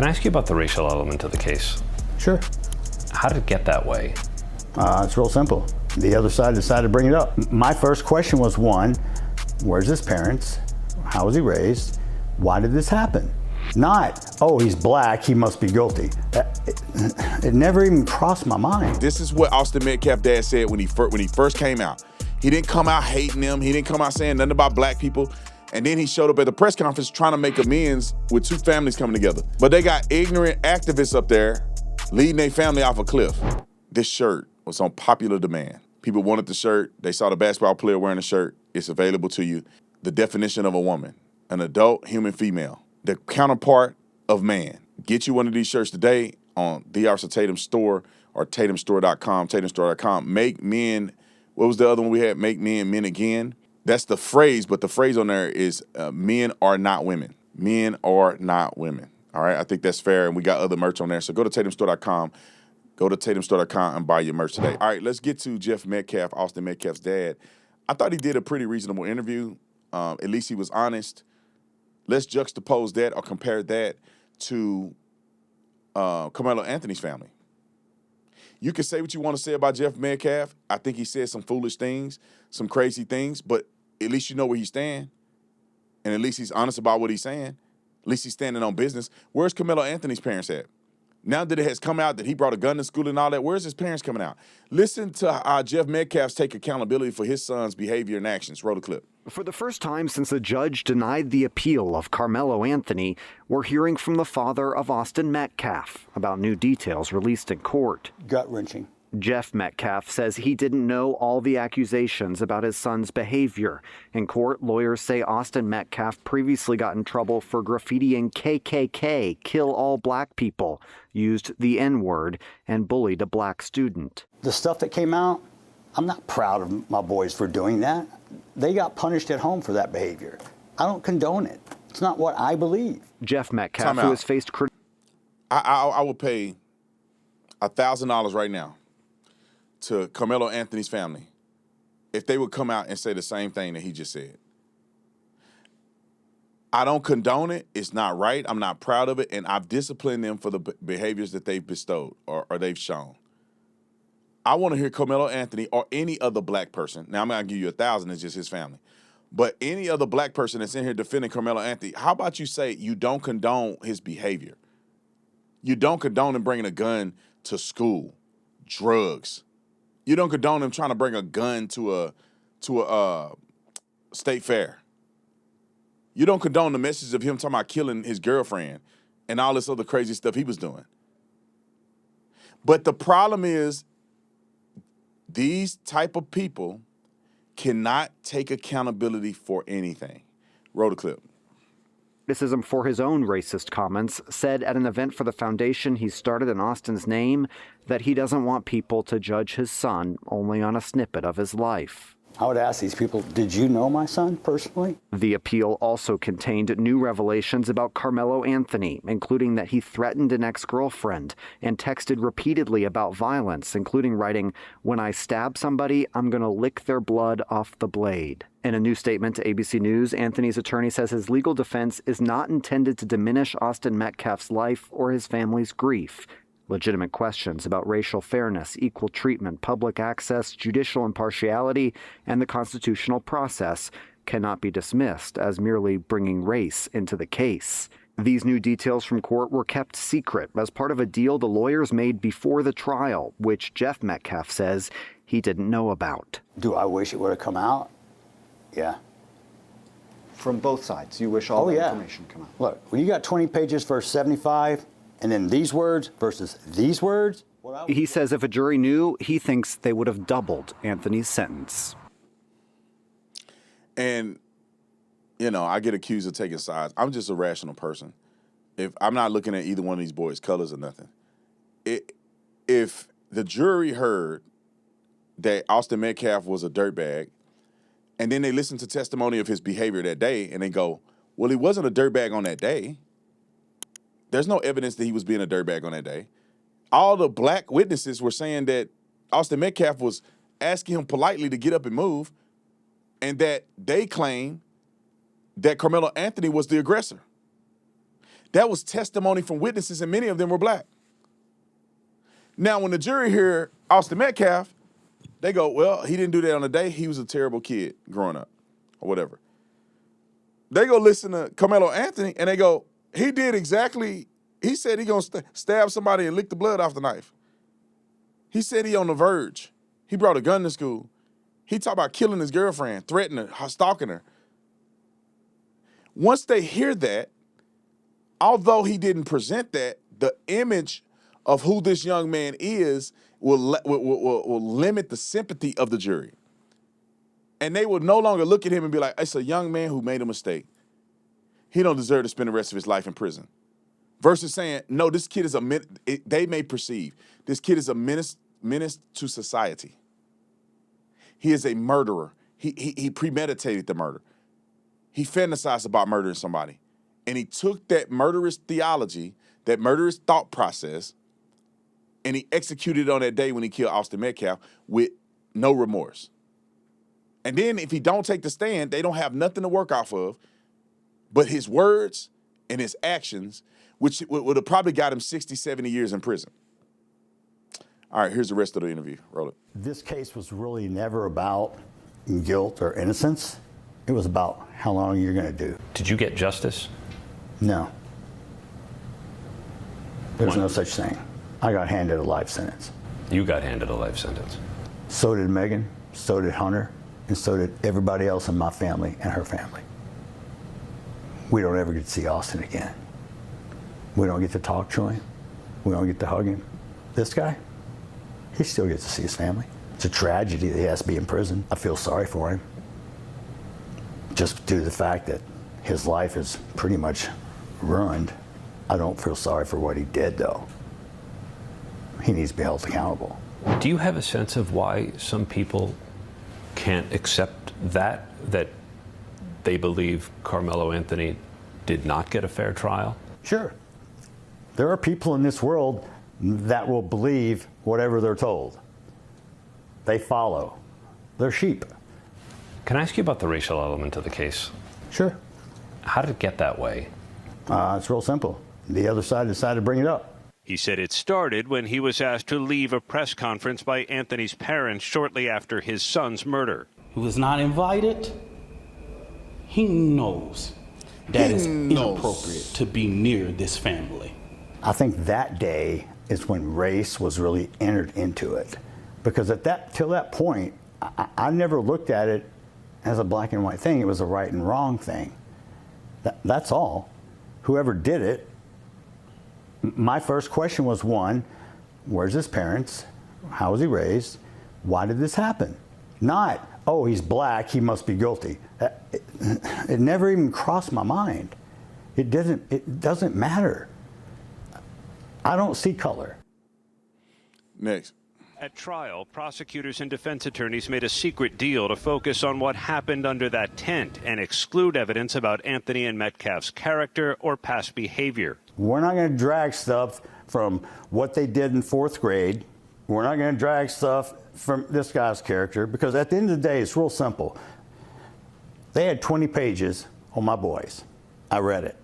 Can I ask you about the racial element of the case? Sure. How did it get that way? It's real simple. The other side decided to bring it up. My first question was, one, where's his parents? How was he raised? Why did this happen? Not, oh, he's black, he must be guilty. It never even crossed my mind. This is what Austin Metcalf dad said when he first came out. He didn't come out hating them. He didn't come out saying nothing about black people. And then he showed up at the press conference trying to make amends with two families coming together. But they got ignorant activists up there leading their family off a cliff. This shirt was on popular demand. People wanted the shirt. They saw the basketball player wearing the shirt. It's available to you. The definition of a woman, an adult human female, the counterpart of man. Get you one of these shirts today on the Arts of Tatum store or tatumstore.com, tatumstore.com. Make men, what was the other one we had? Make men men again. That's the phrase, but the phrase on there is men are not women. Men are not women. All right, I think that's fair, and we got other merch on there. So go to tatumstore.com. Go to tatumstore.com and buy your merch today. All right, let's get to Jeff Metcalf, Austin Metcalf's dad. I thought he did a pretty reasonable interview. At least he was honest. Let's juxtapose that or compare that to Karmelo Anthony's family. You can say what you want to say about Jeff Metcalf. I think he said some foolish things, some crazy things, but at least you know where he's standing. And at least he's honest about what he's saying. At least he's standing on business. Where's Karmelo Anthony's parents at? Now that it has come out that he brought a gun to school and all that, where's his parents coming out? Listen to Jeff Metcalf take accountability for his son's behavior and actions. Roll the clip. For the first time since a judge denied the appeal of Karmelo Anthony, we're hearing from the father of Austin Metcalf about new details released in court. Gut-wrenching. Jeff Metcalf says he didn't know all the accusations about his son's behavior. In court, lawyers say Austin Metcalf previously got in trouble for graffitiing KKK, kill all black people, used the N-word, and bullied a black student. The stuff that came out, I'm not proud of my boys for doing that. They got punished at home for that behavior. I don't condone it. It's not what I believe. Jeff Metcalf, who has faced criticism. I would pay $1,000 right now to Karmelo Anthony's family if they would come out and say the same thing that he just said. I don't condone it. It's not right. I'm not proud of it. And I've disciplined them for the behaviors that they've bestowed or they've shown. I want to hear Karmelo Anthony or any other black person. Now, I'm going to give you $1,000. It's just his family. But any other black person that's in here defending Karmelo Anthony, how about you say you don't condone his behavior? You don't condone him bringing a gun to school, drugs. You don't condone him trying to bring a gun to a state fair. You don't condone the message of him talking about killing his girlfriend and all this other crazy stuff he was doing. But the problem is these type of people cannot take accountability for anything. Roll the clip. Criticism for his own racist comments, said at an event for the foundation he started in Austin's name that he doesn't want people to judge his son only on a snippet of his life. I would ask these people, did you know my son personally? The appeal also contained new revelations about Karmelo Anthony, including that he threatened an ex-girlfriend and texted repeatedly about violence, including writing, "When I stab somebody, I'm going to lick their blood off the blade." In a new statement to ABC News, Anthony's attorney says his legal defense is not intended to diminish Austin Metcalf's life or his family's grief. Legitimate questions about racial fairness, equal treatment, public access, judicial impartiality, and the constitutional process cannot be dismissed as merely bringing race into the case. These new details from court were kept secret as part of a deal the lawyers made before the trial, which Jeff Metcalf says he didn't know about. Do I wish it would have come out? Yeah. From both sides, you wish all the information come out. Look, when you got 20 pages versus 75, and then these words versus these words. He says if a jury knew, he thinks they would have doubled Anthony's sentence. And, you know, I get accused of taking sides. I'm just a rational person. If I'm not looking at either one of these boys' colors or nothing. If the jury heard that Austin Metcalf was a dirtbag, and then they listened to testimony of his behavior that day, and they go, well, he wasn't a dirtbag on that day. There's no evidence that he was being a dirtbag on that day. All the black witnesses were saying that Austin Metcalf was asking him politely to get up and move, and that they claim that Karmelo Anthony was the aggressor. That was testimony from witnesses, and many of them were black. Now, when the jury hear Austin Metcalf, they go, well, he didn't do that on the day. He was a terrible kid growing up or whatever. They go listen to Karmelo Anthony, and they go, he did exactly, he said he going to stab somebody and lick the blood off the knife. He said he on the verge. He brought a gun to school. He talked about killing his girlfriend, threatening her, stalking her. Once they hear that, although he didn't present that, the image of who this young man is will limit the sympathy of the jury. And they will no longer look at him and be like, it's a young man who made a mistake. He don't deserve to spend the rest of his life in prison. Versus saying, no, this kid is they may perceive, this kid is a menace to society. He is a murderer. He premeditated the murder. He fantasized about murdering somebody. And he took that murderous theology, that murderous thought process, and he executed it on that day when he killed Austin Metcalf with no remorse. And then if he don't take the stand, they don't have nothing to work off of but his words and his actions, which would have probably got him 60, 70 years in prison. All right, here's the rest of the interview. Roll it. This case was really never about guilt or innocence. It was about how long you're going to do. Did you get justice? No. There's Why? no such thing. I got handed a life sentence. You got handed a life sentence. So did Megan, so did Hunter, and so did everybody else in my family and her family. We don't ever get to see Austin again. We don't get to talk to him. We don't get to hug him. This guy, he still gets to see his family. It's a tragedy that he has to be in prison. I feel sorry for him. Just due to the fact that his life is pretty much ruined. I don't feel sorry for what he did, though. He needs to be held accountable. Do you have a sense of why some people can't accept that they believe Karmelo Anthony did not get a fair trial? Sure. There are people in this world that will believe whatever they're told. They follow. They're sheep. Can I ask you about the racial element of the case? Sure. How did it get that way? It's real simple. The other side decided to bring it up. He said it started when he was asked to leave a press conference by Anthony's parents shortly after his son's murder. He was not invited. He knows that it's inappropriate to be near this family. I think that day is when race was really entered into it. Because till that point, I never looked at it as a black and white thing. It was a right and wrong thing. That's all. Whoever did it, my first question was one, where's his parents? How was he raised? Why did this happen? Not, oh, he's black, he must be guilty. It never even crossed my mind. It doesn't matter. I don't see color. Next. At trial, prosecutors and defense attorneys made a secret deal to focus on what happened under that tent and exclude evidence about Anthony and Metcalf's character or past behavior. We're not going to drag stuff from what they did in fourth grade. We're not going to drag stuff from this guy's character, because at the end of the day, it's real simple. They had 20 pages on my boys. I read it.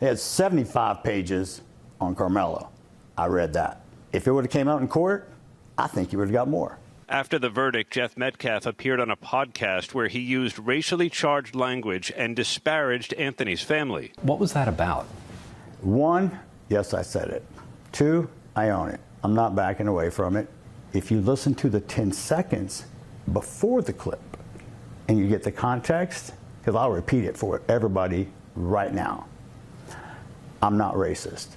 They had 75 pages on Karmelo. I read that. If it would have came out in court, I think he would have got more. After the verdict, Jeff Metcalf appeared on a podcast where he used racially charged language and disparaged Anthony's family. What was that about? One, yes, I said it. Two, I own it. I'm not backing away from it. If you listen to the 10 seconds before the clip and you get the context, because I'll repeat it for everybody right now. I'm not racist.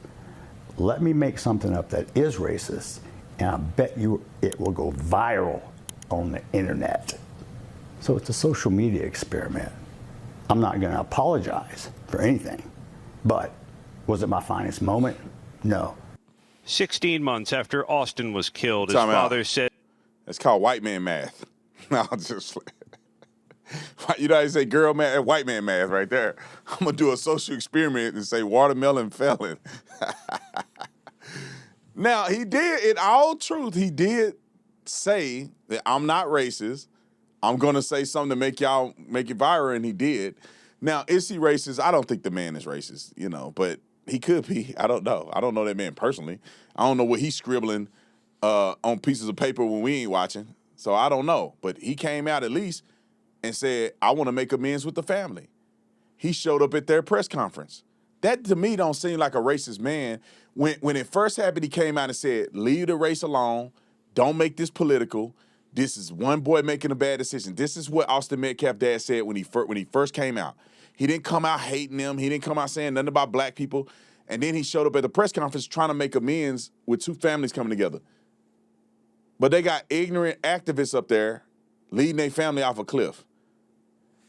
Let me make something up that is racist, and I bet you it will go viral on the internet. So it's a social media experiment. I'm not going to apologize for anything, but was it my finest moment? No. 16 months after Austin was killed, his Time out. father said, That's called white man math. No, just you know how you say girl math, white man math right there. I'm gonna do a social experiment and say watermelon felon. Now he did, in all truth, he did say that I'm not racist. I'm gonna say something to make it viral, and he did. Now, is he racist? I don't think the man is racist, but he could be. I don't know. I don't know that man personally. I don't know what he's scribbling on pieces of paper when we ain't watching. So I don't know. But he came out at least and said, I want to make amends with the family. He showed up at their press conference. That, to me, don't seem like a racist man. When it first happened, he came out and said, leave the race alone. Don't make this political. This is one boy making a bad decision. This is what Austin Metcalf dad said when he first came out. He didn't come out hating them. He didn't come out saying nothing about black people. And then he showed up at the press conference trying to make amends with two families coming together. But they got ignorant activists up there leading their family off a cliff.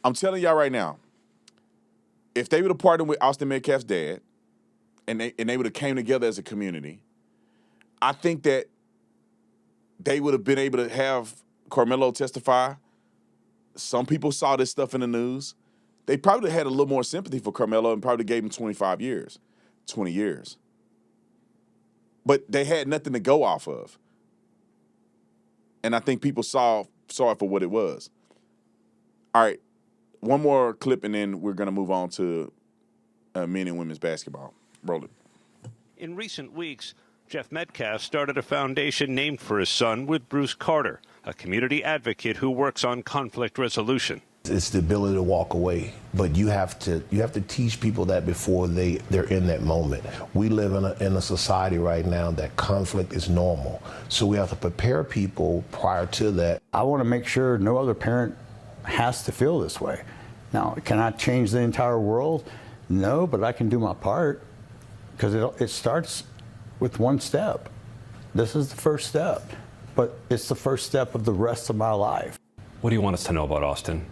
I'm telling y'all right now, if they would have partnered with Austin Metcalf's dad and they would have came together as a community, I think that they would have been able to have Karmelo testify. Some people saw this stuff in the news. They probably had a little more sympathy for Karmelo and probably gave him 25 years, 20 years. But they had nothing to go off of. And I think people saw it for what it was. All right, one more clip and then we're going to move on to men and women's basketball. Roll it. In recent weeks, Jeff Metcalf started a foundation named for his son with Bruce Carter, a community advocate who works on conflict resolution. It's the ability to walk away, but you have to teach people that before they're in that moment. We live in a society right now that conflict is normal, so we have to prepare people prior to that. I want to make sure no other parent has to feel this way. Now, can I change the entire world? No, but I can do my part, because it starts with one step. This is the first step, but it's the first step of the rest of my life. What do you want us to know about Austin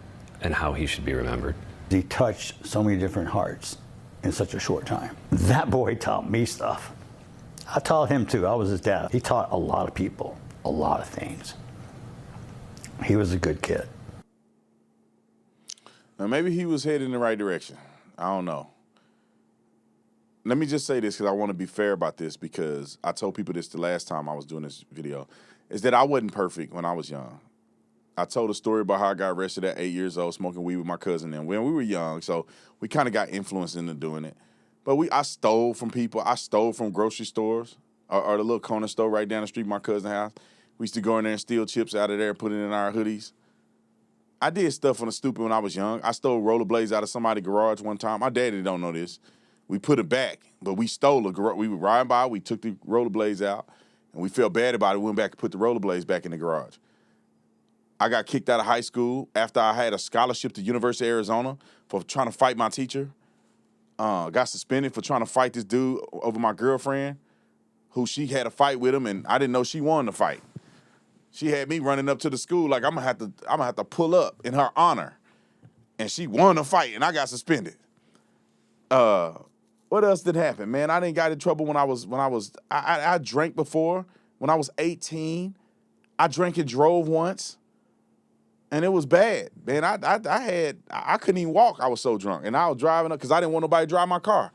and how he should be remembered? He touched so many different hearts in such a short time. That boy taught me stuff. I taught him too. I was his dad. He taught a lot of people a lot of things. He was a good kid. Now, maybe he was headed in the right direction. I don't know. Let me just say this because I want to be fair about this, because I told people this the last time I was doing this video, is that I wasn't perfect when I was young. I told a story about how I got arrested at 8 years old smoking weed with my cousin then when we were young, so we kind of got influenced into doing it. But I stole from people. I stole from grocery stores or the little corner store right down the street from my cousin's house. We used to go in there and steal chips out of there and put it in our hoodies. I did stuff on the stupid when I was young. I stole rollerblades out of somebody's garage one time. My daddy don't know this. We put it back, but we stole a garage. We were riding by, we took the rollerblades out, and we felt bad about it. We went back and put the rollerblades back in the garage. I got kicked out of high school after I had a scholarship to University of Arizona for trying to fight my teacher. Got suspended for trying to fight this dude over my girlfriend, who she had a fight with him, and I didn't know she won the fight. She had me running up to the school like I'm gonna have to pull up in her honor, and she won the fight, and I got suspended. What else did happen, man? I didn't got in trouble when I drank before. When I was 18, I drank and drove once, and it was bad, man. I couldn't even walk. I was so drunk, and I was driving up because I didn't want nobody to drive my car.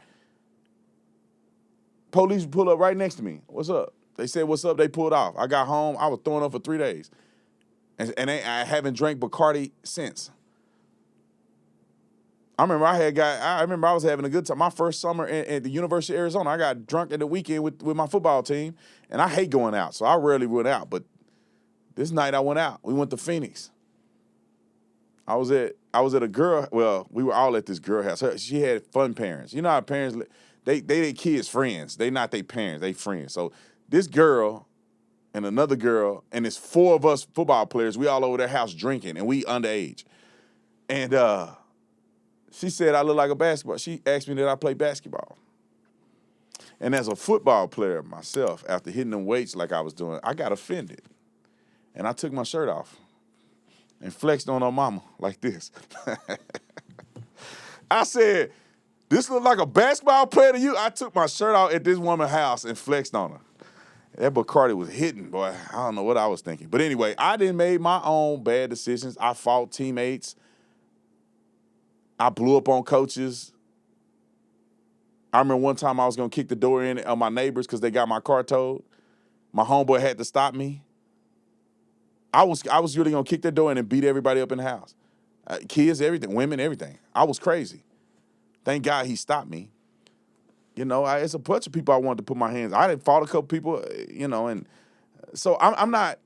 Police pulled up right next to me. What's up? They said, what's up? They pulled off. I got home. I was throwing up for 3 days. And I haven't drank Bacardi since. I remember I was having a good time. My first summer at the University of Arizona, I got drunk at the weekend with my football team, and I hate going out, so I rarely went out. But this night I went out. We went to Phoenix. I was at a girl. Well, we were all at this girl house. She had fun parents. You know how parents, they their kids' friends. They not their parents. They friends. So this girl and another girl, and it's 4 of us football players. We all over their house drinking, and we underage. And she said I look like a basketball. She asked me did I play basketball. And as a football player myself, after hitting them weights like I was doing, I got offended. And I took my shirt off and flexed on her mama like this. I said, this look like a basketball player to you? I took my shirt off at this woman's house and flexed on her. That Bacardi was hitting, boy. I don't know what I was thinking. But anyway, I didn't make my own bad decisions. I fought teammates. I blew up on coaches. I remember one time I was going to kick the door in on my neighbors because they got my car towed. My homeboy had to stop me. I was really going to kick the door in and beat everybody up in the house. Kids, everything, women, everything. I was crazy. Thank God he stopped me. You know, it's a bunch of people I wanted to put my hands. I done fought a couple people, you know, and so I'm not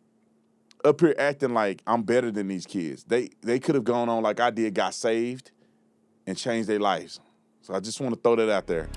up here acting like I'm better than these kids. They could have gone on like I did, got saved, and changed their lives. So I just want to throw that out there.